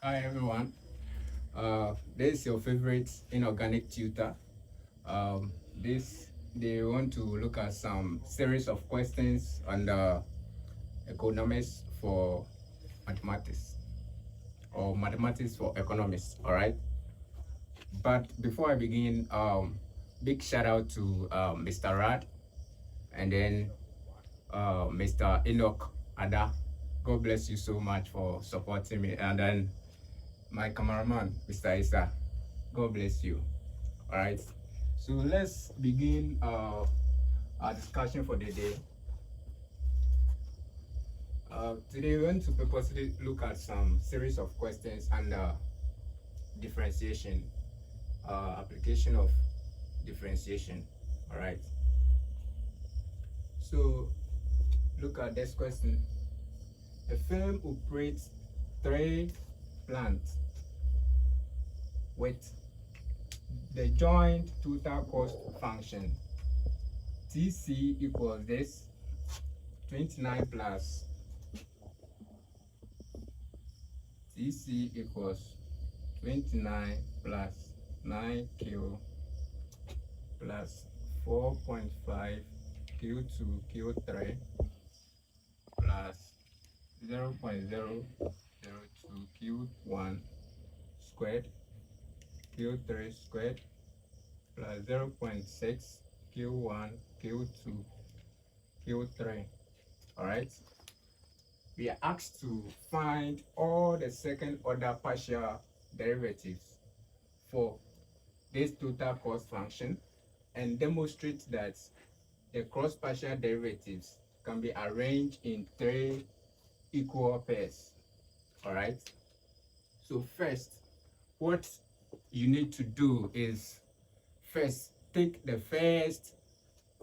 Hi everyone. This is your favorite inorganic tutor. This they want to look at some series of questions on the economics for mathematics or mathematics for economics. All right. But before I begin, big shout out to Mr. Rad and then Mr. Enoch Ada. God bless you so much for supporting me. And then my cameraman, Mr. Isa. God bless you. All right. So let's begin our discussion for the day. Today we want to purposely look at some series of questions under differentiation, application of differentiation. All right. So look at this question. A firm operates 3 plants with the joint total cost function TC equals this 29 plus TC equals 29 plus 9Q plus 4.5 Q2 Q3 plus 0.002 Q1 squared Q3 squared plus 0.6 Q1 Q2 Q3. All right. We are asked to find all the second order partial derivatives for this total cost function and demonstrate that the cross partial derivatives can be arranged in 3 equal pairs. All right. So first, what you need to do is first take the first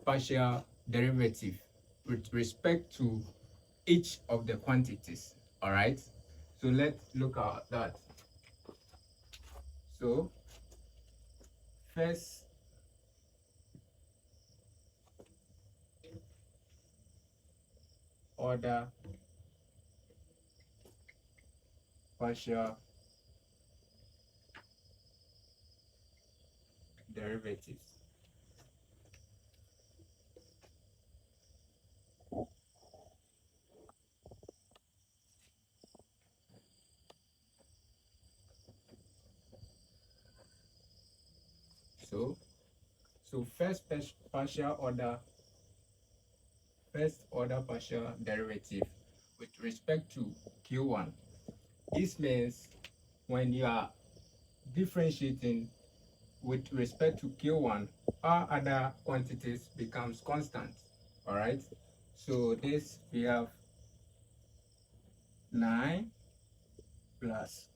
partial derivative with respect to each of the quantities. All right. So let's look at that. So first order partial derivatives. So first order partial derivative with respect to Q1. This means when you are differentiating with respect to Q1, all other quantities becomes constant. All right. So this we have 9 plus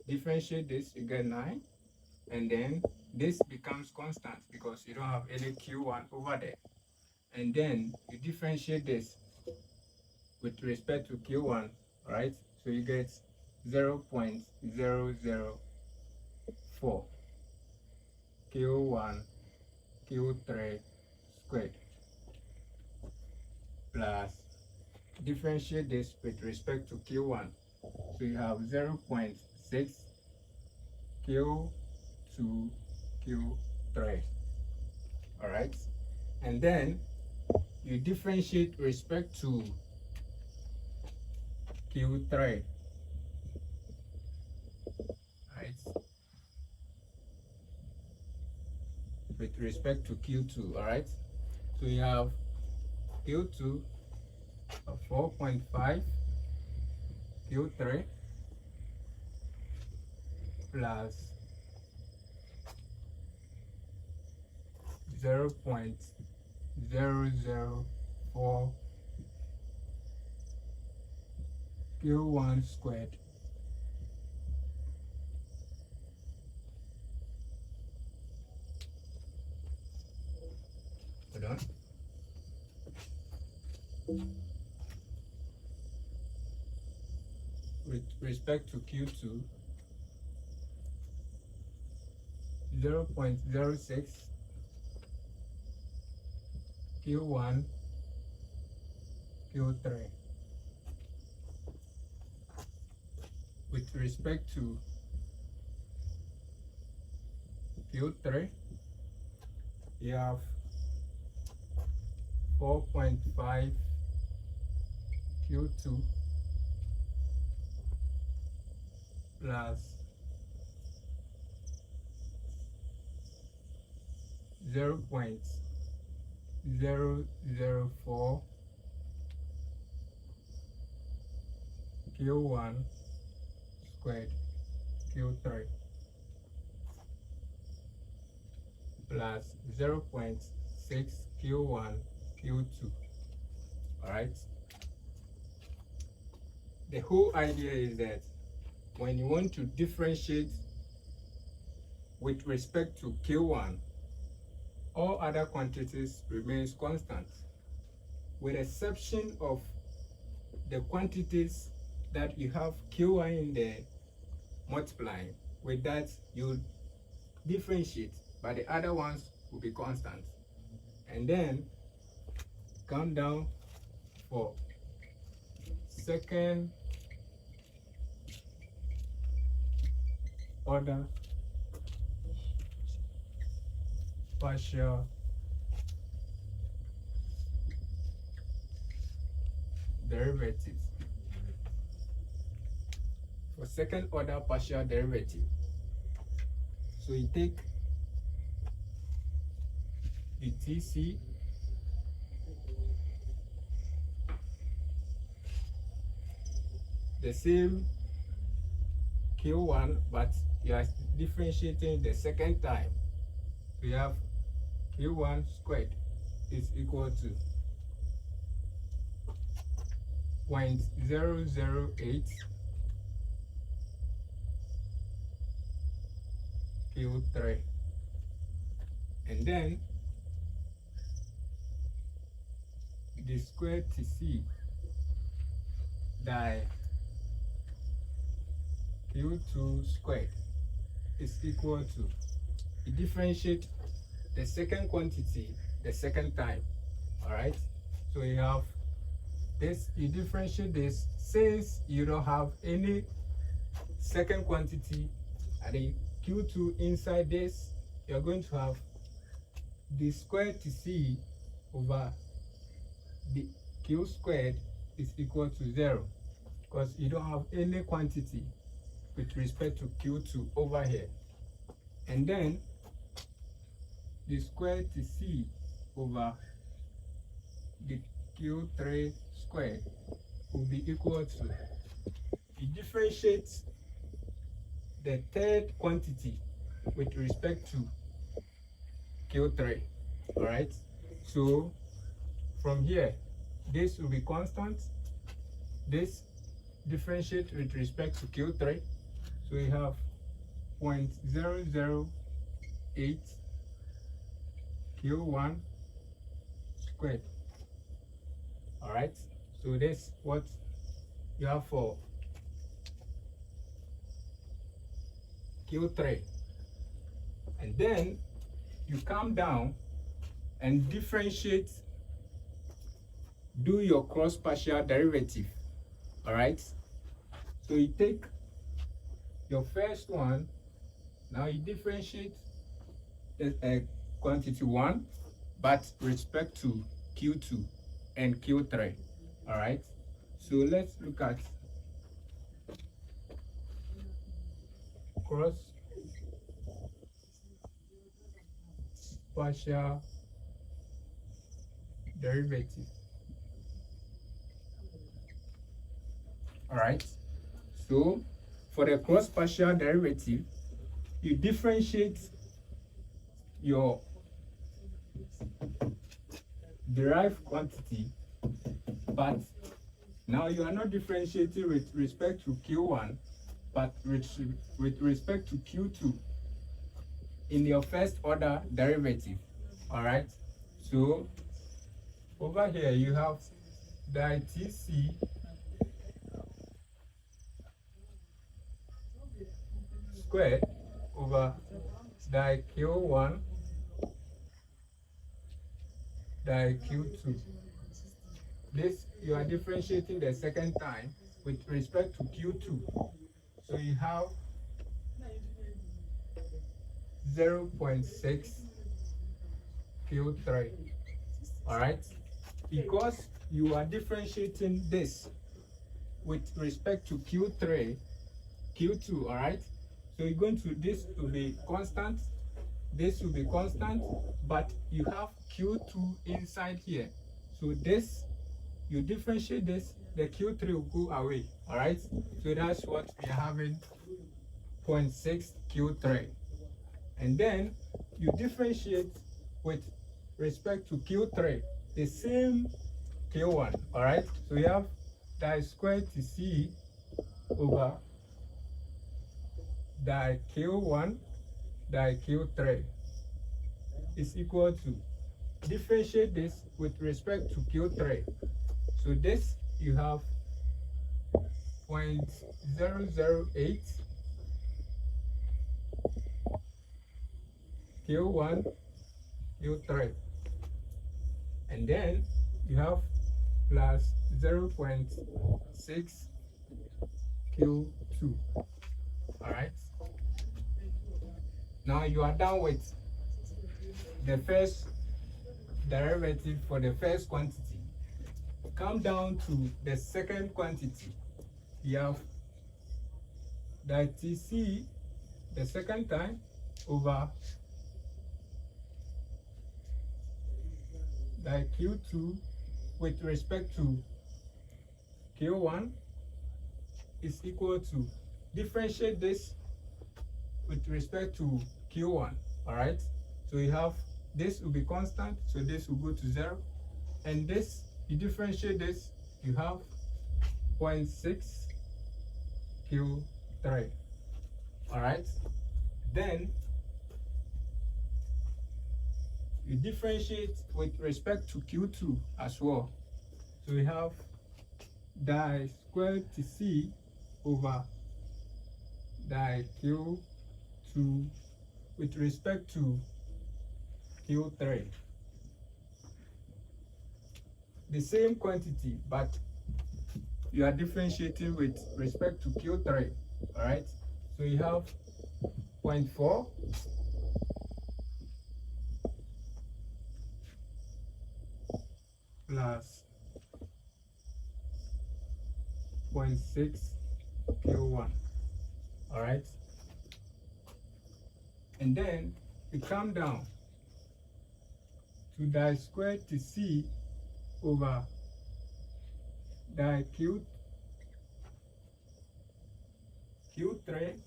differentiate this, you get 9, and then this becomes constant because you don't have any Q1 over there. And then you differentiate this with respect to Q1, right? So you get 0.004 Q1 Q3 squared plus differentiate this with respect to Q1. So you have 0.6 Q2 Q3. All right. And then you differentiate respect to Q3. Right. With respect to Q2. All right. So you have Q2 of 4.5 Q3 plus 0.004 Q1 squared hold on with respect to Q2 0.06 Q1 Q3. with respect to Q3, you have 4.5 Q2 plus 0.004 Q1 squared Q3 plus 0.6 Q1 Q2. Alright, the whole idea is that when you want to differentiate with respect to Q1, all other quantities remains constant, with exception of the quantities that you have Q1 in there multiplying. With that, you differentiate, but the other ones will be constant. And then come down for second order partial derivatives. For second order partial derivative, so you take the TC the same Q1, but you are differentiating the second time. We have Q1 squared is equal to 0.008 Q3, and then the square TC by Q2 squared is equal to, you differentiate the second quantity the second time. Alright, so you have this, you differentiate this since you don't have any second quantity at the Q2 inside this, you're going to have the square TC over the Q squared is equal to 0, because you don't have any quantity with respect to Q2 over here. And then the square TC over the Q3 squared will be equal to, you differentiate the third quantity with respect to Q3. Alright, so from here, this will be constant, this differentiate with respect to Q3, so we have 0.008 Q1 squared. Alright, so this what you have for Q3, and then you come down and differentiate, do your cross partial derivative. Alright, so you take your first one, now you differentiate the quantity 1 but respect to Q2 and Q3. Alright, so let's look at cross partial derivative. Alright, so for the cross partial derivative, you differentiate your derived quantity, but now you are not differentiating with respect to Q1 but with respect to Q2 in your first order derivative. Alright, so over here you have the TC squared over the Q1 the Q2. This you are differentiating the second time with respect to Q2. have 0.6 Q3. All right, because you are differentiating this with respect to Q3, Q2. All right, so you're going to, this will be constant, this will be constant, but you have Q2 inside here. So this, you differentiate this, the Q3 will go away. All right, so that's what we are having, 0.6 Q3. And then you differentiate with respect to Q3 the same Q1. All right, so we have di squared TC over di Q1 di Q3 is equal to, differentiate this with respect to Q3. So this you have 0.008 Q1 Q3, and then you have plus 0.6 Q2. All right, now you are done with the first derivative for the first quantity. Come down to the second quantity. You have that TC the second time over that Q2 with respect to Q1 is equal to, differentiate this with respect to Q1. All right, so you have, this will be constant, so this will go to 0, and this, you differentiate this, you have 0.6 Q3. All right, then you differentiate with respect to Q2 as well. So we have di squared TC over di Q2 with respect to Q3. The same quantity, but you are differentiating with respect to Q3. All right, so you have 0.4 plus 0.6 Q1. All right, and then you come down to di squared TC over di Q3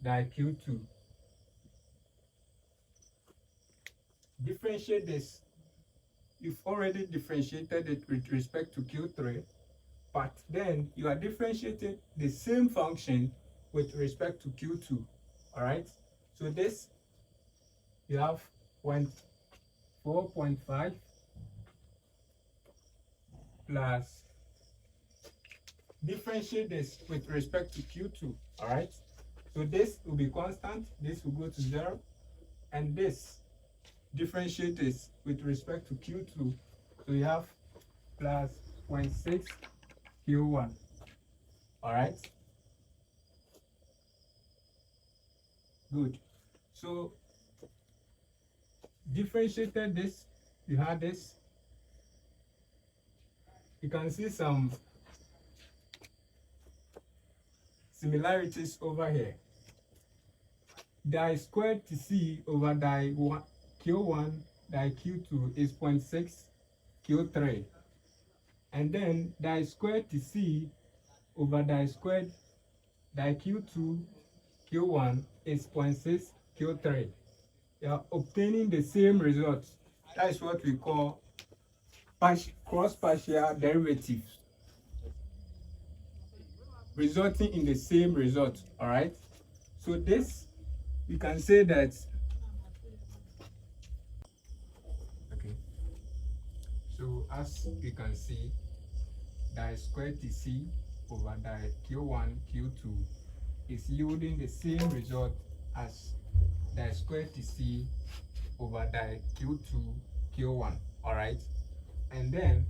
di Q2. Differentiate this. You've already differentiated it with respect to Q3, but then you are differentiating the same function with respect to Q2. All right, so this, you have 4.5 plus, differentiate this with respect to Q2. All right, so this will be constant, this will go to 0, and this, differentiate this with respect to Q2, so you have plus 0.6 Q1. All right, good. So differentiated this, you have this, you can see some similarities over here. Di squared TC over di Q1 di Q2 is 0.6 Q3, and then di squared TC over di squared di Q2 Q1 is 0.6 Q3. You are obtaining the same result. That is what we call cross partial derivatives, resulting in the same result. All right, so this, you can say that, okay, so as you can see, di squared TC over di Q1 Q2 is yielding the same result as di squared TC over di Q2 Q1. All right, and then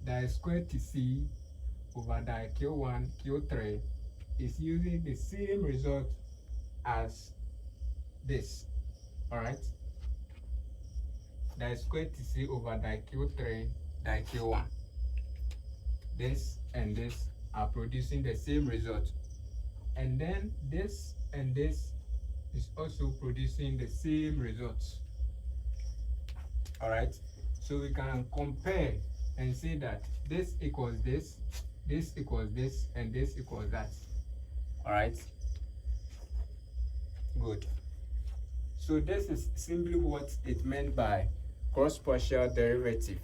di squared TC over die Q1, Q3 is using the same result as this. All right, die squared TC over die Q3 die Q1. This and this are producing the same result, and then this and this is also producing the same results. All right, so we can compare and say that this equals this, this equals this, and this equals that. All right, good. So this is simply what it meant by cross partial derivative.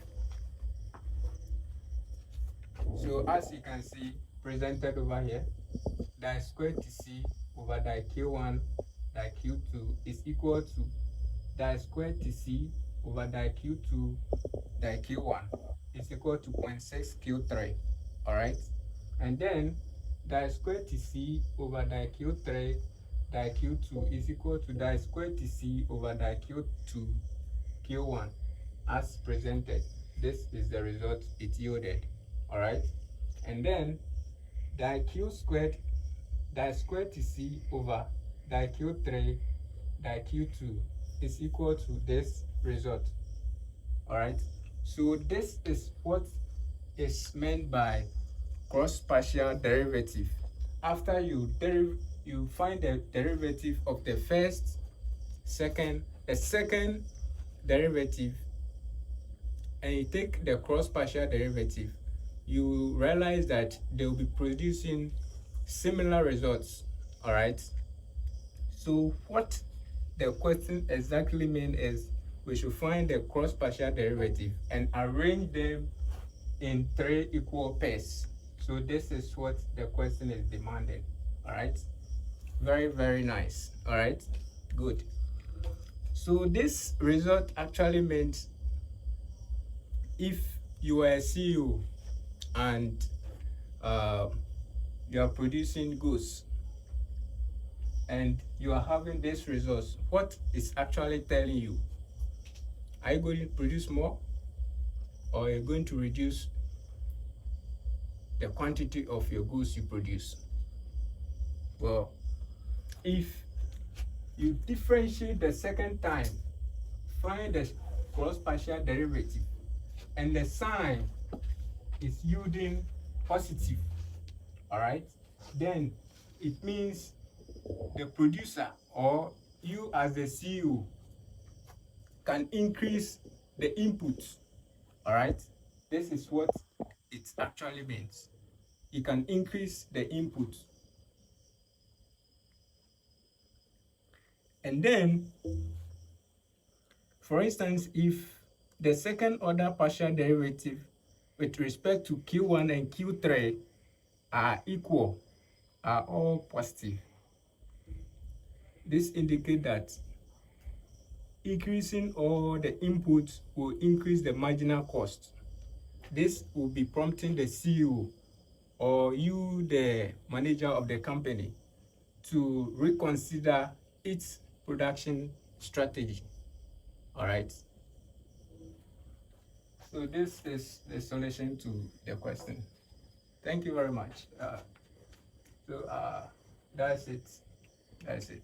So as you can see presented over here, die squared TC over die Q1 die Q2 is equal to die squared TC over die Q2 die Q1 is equal to 0.6 Q3. All right, and then die squared TC over die Q3 die Q2 is equal to die squared TC over die Q2 Q1 as presented. This is the result it yielded. All right, and then die Q squared die squared TC over die Q3 die Q2 is equal to this result. All right, so this is what is meant by cross partial derivative. After you find the derivative of the first, second derivative, and you take the cross partial derivative, you realize that they will be producing similar results. All right, so what the question exactly means is we should find the cross partial derivative and arrange them in 3 equal pairs. So this is what the question is demanding. All right, very, very nice. All right, good. So this result actually means if you are a CEO and you are producing goods and you are having this results, what is actually telling you? Are you going to produce more, or are you going to reduce the quantity of your goods you produce? Well, if you differentiate the second time, find the cross partial derivative, and the sign is yielding positive, all right, then it means the producer or you as the CEO can increase the input. All right, this is what it actually means. You can increase the input, and then for instance, if the second order partial derivative with respect to Q1 and Q3 are equal, are all positive, this indicates that increasing all the inputs will increase the marginal cost. This will be prompting the CEO or you, the manager of the company, to reconsider its production strategy. All right, so this is the solution to the question. Thank you very much. That's it.